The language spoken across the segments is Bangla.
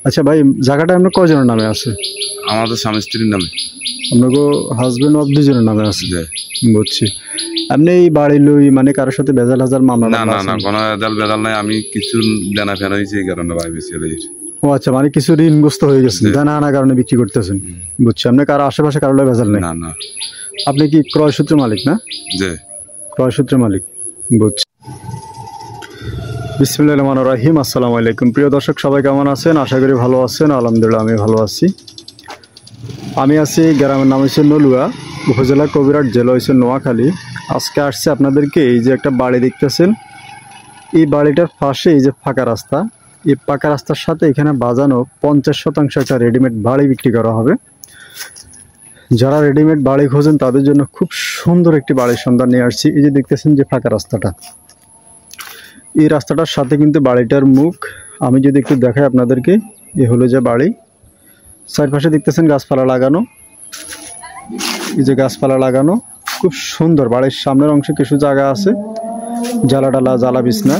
আচ্ছা ভাই, জায়গাটা আপনার কয়জনের নামে আছে? আমাদের স্বামী স্ত্রীর নামে। আপনাকে হাজবেন্ড অফ দুজনের নামে আছে? জি। বুঝছি। আপনি এই বাড়ি লই মানে কারোর সাথে বেজাল হাজার মামলা? না না না, কোনো বেদাল নাই। আমি কিছু দেনা ফেনা হয়েছে এই কারণে ভাই বেশি হয়েছে। ও আচ্ছা, মানে কিছু ঋণগ্রস্ত হয়ে গেছেন, দেনা আনার কারণে বিক্রি করতেছেন। বুঝছি। আপনি কারো আশেপাশে কারোর বেজাল নেই? না না। আপনি কি ক্রয় সূত্রে মালিক না? জি, ক্রয় সূত্রে মালিক। বুঝছি। বিসমিল্লাহির রহমানির রহিম। আসসালামু আলাইকুম। প্রিয় দর্শক, সবাই কেমন আছেন? আশা করি ভালো আছেন। আলহামদুলিল্লাহ আমি ভালো আছি। আমি আছি গ্রামের নাম হচ্ছে নলুয়া, উপজেলা কবিরহাট, জেলা হচ্ছে নোয়াখালী। আজকে আসছে আপনাদেরকে এই যে একটা বাড়ি দেখতেছেন, এই বাড়িটার পাশে এই যে ফাঁকা রাস্তা, এই পাকা রাস্তার সাথে এখানে বাজানো 50% একটা রেডিমেড বাড়ি বিক্রি করা হবে। যারা রেডিমেড বাড়ি খোঁজেন তাদের জন্য খুব সুন্দর একটি বাড়ির সন্ধান নিয়ে আসছি। এই যে দেখতেছেন যে ফাঁকা রাস্তাটা, এই রাস্তাটার সাথে কিন্তু বাড়িটার মুখ। আমি যদি একটু দেখাই আপনাদেরকে, এ হলো যে বাড়ি। চারপাশে দেখতেছেন গাছপালা লাগানো, এই যে গাছপালা লাগানো খুব সুন্দর। বাড়ির সামনের অংশে কিছু জায়গা আছে জ্বালা ডালা, জ্বালা বিছনা।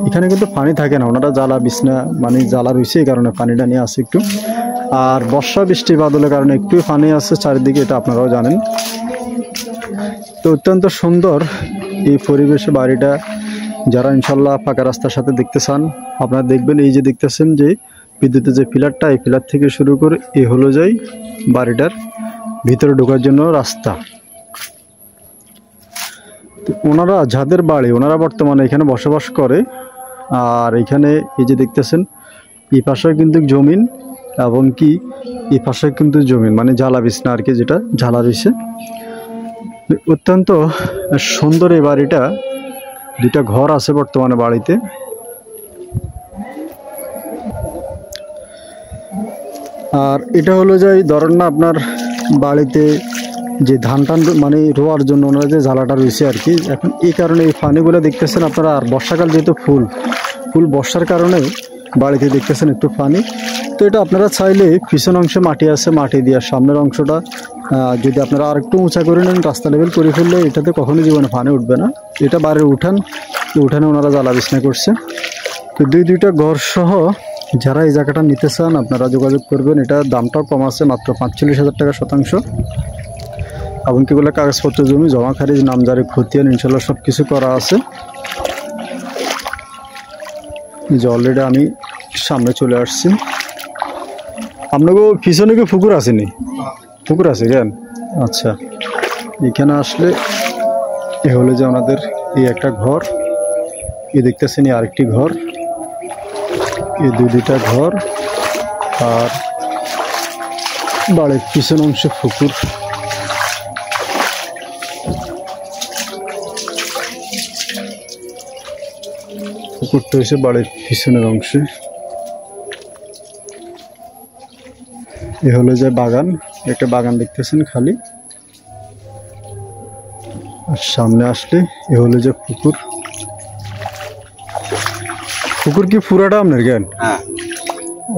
এখানে কিন্তু পানি থাকে না, ওনারা জ্বালা বিছনা মানে জ্বালা রয়েছে, এই কারণে পানিটা নিয়ে আসে একটু। আর বর্ষা বৃষ্টি বাদলের কারণে একটু পানি আছে চারিদিকে, এটা আপনারাও জানেন। তো অত্যন্ত সুন্দর এই পরিবেশে বাড়িটা। যারা ইনশাল্লাহ ফাঁকা রাস্তার সাথে দেখতে চান, আপনারা দেখবেন এই যে দেখতেছেন যে বিদ্যুতের যে পিলারটা, এই পিলার থেকে শুরু করে এই হলো যাই বাড়িটার ভিতরে ঢোকার জন্য রাস্তা। ওনারা যাদের বাড়ি, ওনারা বর্তমানে এখানে বসবাস করে। আর এখানে এই যে দেখতেছেন এই পাশে কিন্তু জমিন, এবং কি এই পাশে কিন্তু জমিন মানে জ্বালা বিছনা আর কি, যেটা জ্বালা রয়েছে। অত্যন্ত সুন্দর এই বাড়িটা। দুইটা ঘর আছে বর্তমানে বাড়িতে। আর এটা হলো যে ধরেন না, আপনার বাড়িতে যে ধান টান মানে রোয়ার জন্য ওনারা যে জ্বালাটা রয়েছে আর কি, এখন এই কারণে এই পানিগুলো দেখতেছেন আপনারা। আর বর্ষাকাল যেহেতু ফুল বর্ষার কারণে বাড়িতে দেখতেছেন একটু পানি। তো এটা আপনারা চাইলে পিছন অংশে মাটি আছে, মাটি দেওয়ার সামনের অংশটা যদি আপনারা আর একটু উঁচা করে নেন, রাস্তা লেভেল করে ফেললে এটাতে কখনো জীবনে পানি উঠবে না। এটা বাড়ির উঠানে ওনারা জ্বালা বিছনা করছে। তো দুইটা ঘর সহ যারা এই জায়গাটা নিতে চান আপনারা যোগাযোগ করবেন। এটা দামটাও কম আছে, মাত্র 45,000 টাকা শতাংশ। এমনকি বলে কাগজপত্র, জমি জমা, খারিজ, নামজারি, খতিয়ান ইনশাল্লাহ সব কিছু করা আছে। যে অলরেডি আমি সামনে চলে আসছি। আপনাকে পিছনে কি পুকুর আসেনি? পুকুর আছে কেন? আচ্ছা, এখানে আসলে এ হলো যে ওনাদের এই একটা ঘর, এ দেখতেছেন আরেকটি ঘর, এই দুইটা ঘর। আর বাড়ির পিছন অংশে পুকুর। পুকুরটা হয়েছে বাড়ির পিছনের অংশে। এ হলো যে বাগান, একটা বাগান দেখতেছেন খালি। আর সামনে আসলে এ হলো যে পুকুর। পুকুর কি পুরাটা আপনার জ্ঞান?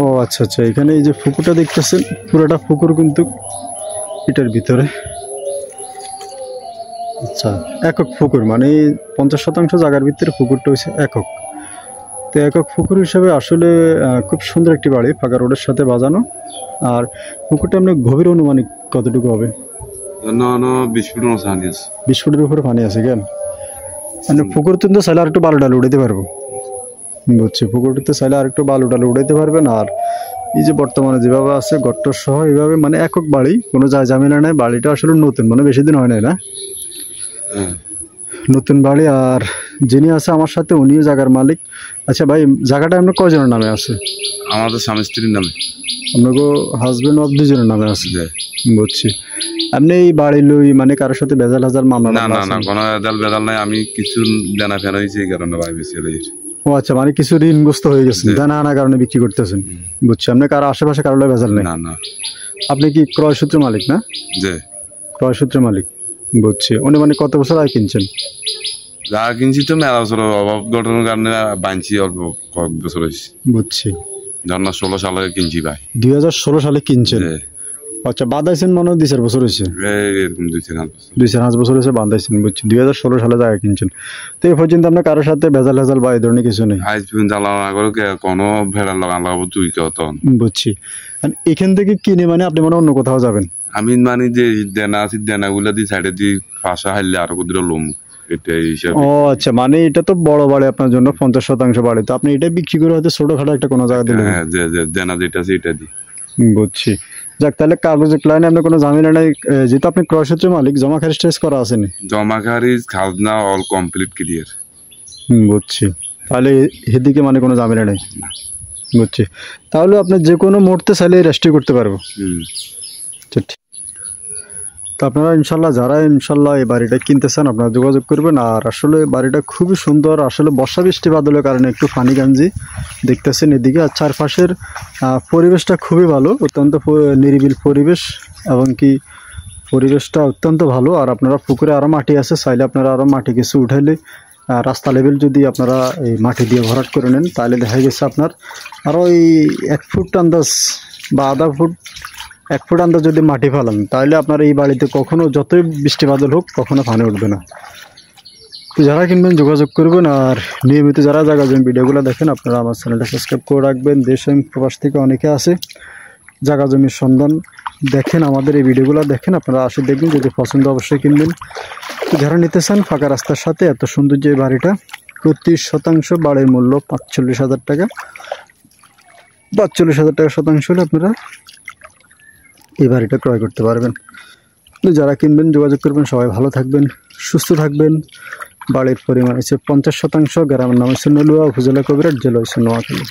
ও আচ্ছা আচ্ছা, এখানে এই যে পুকুরটা দেখতেছেন, পুরাটা পুকুর কিন্তু এটার ভিতরে। আচ্ছা, একক পুকুর মানে 50% জায়গার ভিতরে পুকুরটা হয়েছে একক। তো একক পুকুর হিসাবে আসলে খুব সুন্দর একটি বাড়ি, ফাঁকা রোডের সাথে বাজানো। আর পুকুরটা আপনার গভীর অনুমানিক কতটুকু হবে? 20 ফুটের উপরে পানি আছে কেন? মানে পুকুর কিন্তু চাইলে আর একটু বালু ডালু উঠাইতে পারবো। বুঝছি, পুকুরটিতে চাইলে আর একটু বালু ডালু উঠাইতে পারবেন। আর এই যে বর্তমানে যেভাবে আছে গট্ট সহ এইভাবে মানে একক বাড়ি, কোনো ঝামেলা নেই। বাড়িটা আসলে নতুন, মানে বেশি দিন হয় নাই না, নতুন বাড়ি। আর যিনি আছে আমার সাথে উনিও জায়গার মালিক। আচ্ছা ভাই, জায়গাটা আপনার কয়জনের নামে আছে? আমাদের স্বামী স্ত্রীর নামে। আপনাকে হাজবেন্ড অফ দুজনের নামে আছে? বুঝছি। আপনি এই বাড়ি লই মানে কারোর সাথে বেজাল হাজার মামলা? না না না, কোনো বেদাল নাই। আমি কিছু দেনা ফেনা হয়েছে এই কারণে ভাই বেশি হয়েছে। ও আচ্ছা, মানে কিছু ঋণগ্রস্ত হয়ে গেছেন, দেনা আনার কারণে বিক্রি করতেছেন। বুঝছি। আপনি কারো আশেপাশে কারোর বেজাল নেই? না না। আপনি কি ক্রয় সূত্রে মালিক না? জি, ক্রয় সূত্রে মালিক। বুঝছি। উনি মানে কত বছর আগে কিনছেন? যা কিনছি তো মেলা বছর, অভাব ঘটনার কারণে বাঁচছি অল্প কয়েক বছর হয়েছে। বুঝছি। 2016 সালে কিনছি ভাই। 2016 সালে কিনছেন? ও আচ্ছা বাঁধাইছেন মনে হয় 2-4 বছর হয়েছে, এরকম 2-4 বছর। 2-5 বছর হয়েছে বাঁধাইছেন, বুঝছি। 2016 সালে জায়গা কিনছেন। তো এই পর্যন্ত আপনার কারোর সাথে ভেজাল হেজাল বা এই ধরনের কিছু নেই? আজ পর্যন্ত আলাদা করে কোনো ভেড়া লাগাবো তুই কেউ তখন বুঝছি। আর এখান থেকে কিনে মানে আপনি মনে হয় অন্য কোথাও যাবেন? আমি মানে যে দেনা আছে দেনাগুলা দিয়ে সাইডে দিয়ে ফাঁসা হারলে আরো কোথাও লোম, এটাই হিসাবে। ও আচ্ছা, মানে এটা তো বড় বাড়ি আপনার জন্য, 50% বাড়ি, তো আপনি এটা বিক্রি করে হয়তো ছোটখাটো একটা কোনো জায়গা দিলেন। হ্যাঁ, যে দেনা যেটা আছে এটা দিই। বুঝছি। যাক, তাহলে কাগজের লাইনে আপনার কোনো ঝামেলা নাই, যেহেতু আপনি ক্রয়সূত্রের মালিক, জমা খারিজ টারিজ করা আসেনি? জমা খারিজ খাজনা অল কমপ্লিট ক্লিয়ার। বুঝছি। তাহলে এদিকে মানে কোনো ঝামেলা নেই। বুঝছি। তাহলে আপনি যে কোনো মুহূর্তে চাইলে রেজিস্ট্রি করতে পারবো। আচ্ছা, ঠিক। তো আপনারা ইনশাল্লাহ যারা ইনশাল্লাহ এই বাড়িটা কিনতে চান আপনারা যোগাযোগ করবেন। আর আসলে বাড়িটা খুবই সুন্দর, আসলে বর্ষা বৃষ্টি বাদলের কারণে একটু ফানি গাঞ্জি দেখতেছেন এদিকে। আর চারপাশের পরিবেশটা খুবই ভালো, অত্যন্ত নিরিবিল পরিবেশ, এবং কি পরিবেশটা অত্যন্ত ভালো। আর আপনারা পুকুরে আরও মাটি আছে, চাইলে আপনারা আরও মাটি কিছু উঠাইলে রাস্তা লেভেল যদি আপনারা এই মাটি দিয়ে ভরাট করে নেন, তাহলে দেখা গেছে আপনার আরও এই 1 ফুট আন্দাজ বা আধা ফুট 1 ফুট আন্দাজ যদি মাটি ফেলান, তাহলে আপনার এই বাড়িতে কখনো যতই বৃষ্টি বাদল হোক কখনো পানি উঠবে না। তো যারা কিনবেন যোগাযোগ করবেন। আর নিয়মিত যারা জায়গা জমি ভিডিওগুলো দেখেন আপনারা আমার চ্যানেলটা সাবস্ক্রাইব করে রাখবেন। দেশ এবং প্রবাস থেকে অনেকে আছে জায়গা জমির সন্ধান দেখেন, আমাদের এই ভিডিওগুলো দেখেন, আপনারা আসে দেখবেন, যদি পছন্দ অবশ্যই কিনবেন। তো যারা নিতে চান ফাঁকা রাস্তার সাথে এত সুন্দর যে বাড়িটা, প্রতি শতাংশ বাড়ির মূল্য 45,000 টাকা, 45,000 টাকা শতাংশ হলে আপনারা এই বাড়িটা ক্রয় করতে পারবেন। তো যারা কিনবেন যোগাযোগ করবেন। সবাই ভালো থাকবেন, সুস্থ থাকবেন। বাড়ির পরিমাণ হচ্ছে 50%, গ্রামের নাম হচ্ছে নলুয়া, উপজেলা কবিরাট, জেলা হচ্ছে নোয়াখালী।